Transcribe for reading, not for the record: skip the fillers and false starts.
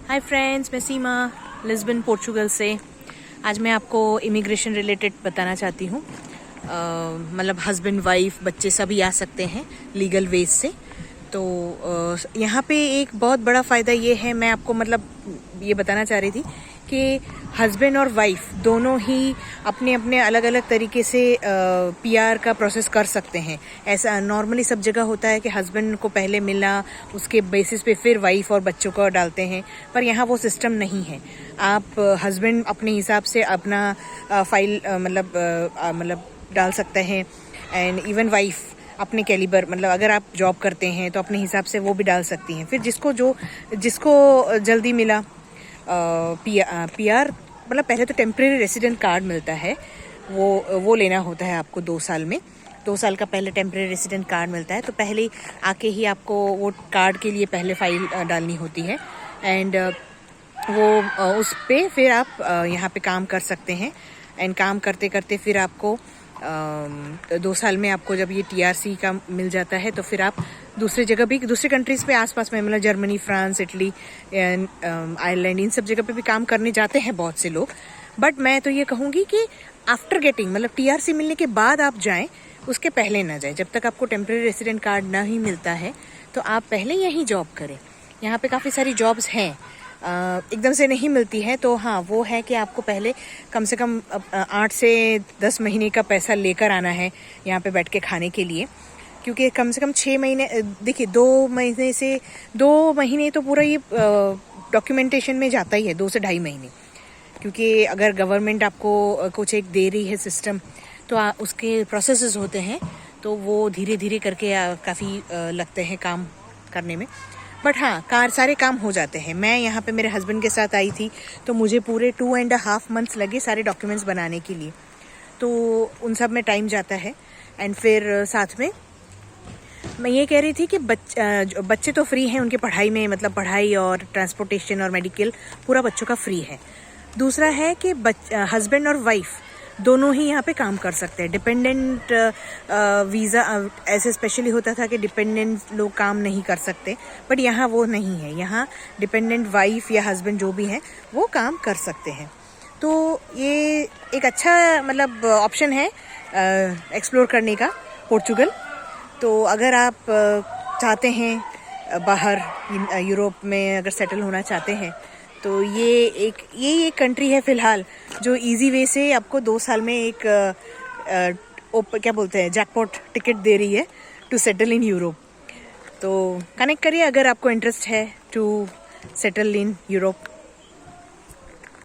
Hi friends, मैं सीमा Lisbon Portugal से। आज मैं आपको इमिग्रेशन रिलेटेड बताना चाहती हूँ। मतलब हस्बैंड वाइफ बच्चे सभी आ सकते हैं लीगल वेज से। तो यहाँ पे एक बहुत बड़ा फ़ायदा ये है, मैं आपको मतलब ये बताना चाह रही थी कि हस्बैंड और वाइफ दोनों ही अपने अपने अलग अलग तरीके से पीआर का प्रोसेस कर सकते हैं। ऐसा नॉर्मली सब जगह होता है कि हस्बैंड को पहले मिला, उसके बेसिस पे फिर वाइफ और बच्चों को डालते हैं, पर यहाँ वो सिस्टम नहीं है। आप हस्बैंड अपने हिसाब से अपना फाइल मतलब डाल सकते हैं, एंड इवन वाइफ अपने कैलिबर मतलब अगर आप जॉब करते हैं तो अपने हिसाब से वो भी डाल सकती हैं। फिर जिसको जल्दी मिला पीआर मतलब पहले तो टेम्परेरी रेसिडेंट कार्ड मिलता है, वो लेना होता है आपको 2 साल में। 2 साल का पहले टेम्परेरी रेसिडेंट कार्ड मिलता है, तो पहले आके ही आपको वो कार्ड के लिए पहले फाइल डालनी होती है, एंड वो उस पे फिर आप यहाँ पे काम कर सकते हैं। एंड काम करते करते फिर आपको 2 साल में आपको जब ये टीआरसी का मिल जाता है तो फिर आप दूसरी जगह भी, दूसरे कंट्रीज़ पे आसपास में मतलब जर्मनी, फ्रांस, इटली, आयरलैंड, इन सब जगह पे भी काम करने जाते हैं बहुत से लोग। बट मैं तो ये कहूँगी कि आफ्टर गेटिंग मतलब टीआरसी मिलने के बाद आप जाएं, उसके पहले ना जाएं। जब तक आपको टेम्परेरी रेसिडेंट कार्ड ना ही मिलता है तो आप पहले यहीं जॉब करें। यहाँ पे काफ़ी सारी जॉब्स हैं, एकदम से नहीं मिलती है, तो हाँ वो है कि आपको पहले कम से कम 8 से 10 महीने का पैसा लेकर आना है यहाँ पे बैठ के खाने के लिए, क्योंकि कम से कम 6 महीने, देखिए 2 महीने तो पूरा ये डॉक्यूमेंटेशन में जाता ही है, 2 से 2.5 महीने। क्योंकि अगर गवर्नमेंट आपको कुछ एक दे रही है सिस्टम, तो उसके प्रोसेसेस होते हैं, तो वो धीरे धीरे करके काफ़ी लगते हैं काम करने में। बट हाँ, सारे काम हो जाते हैं। मैं यहाँ पे मेरे हस्बैंड के साथ आई थी, तो मुझे पूरे 2.5 मंथ्स लगे सारे डॉक्यूमेंट्स बनाने के लिए, तो उन सब में टाइम जाता है। एंड फिर साथ में मैं ये कह रही थी कि बच्चे तो फ्री हैं उनके पढ़ाई में, मतलब पढ़ाई और ट्रांसपोर्टेशन और मेडिकल पूरा बच्चों का फ्री है। दूसरा है कि हस्बैंड और वाइफ दोनों ही यहाँ पे काम कर सकते हैं। डिपेंडेंट वीज़ा ऐसे स्पेशली होता था कि डिपेंडेंट लोग काम नहीं कर सकते, बट यहाँ वो नहीं है। यहाँ डिपेंडेंट वाइफ या हस्बैंड जो भी हैं वो काम कर सकते हैं। तो ये एक अच्छा मतलब ऑप्शन है एक्सप्लोर करने का पोर्चुगल। तो अगर आप चाहते हैं बाहर यूरोप में अगर सेटल होना चाहते हैं, तो ये एक कंट्री है फ़िलहाल जो इजी वे से आपको 2 साल में एक क्या बोलते हैं, जैकपॉट टिकट दे रही है टू सेटल इन यूरोप। तो कनेक्ट करिए अगर आपको इंटरेस्ट है टू सेटल इन यूरोप।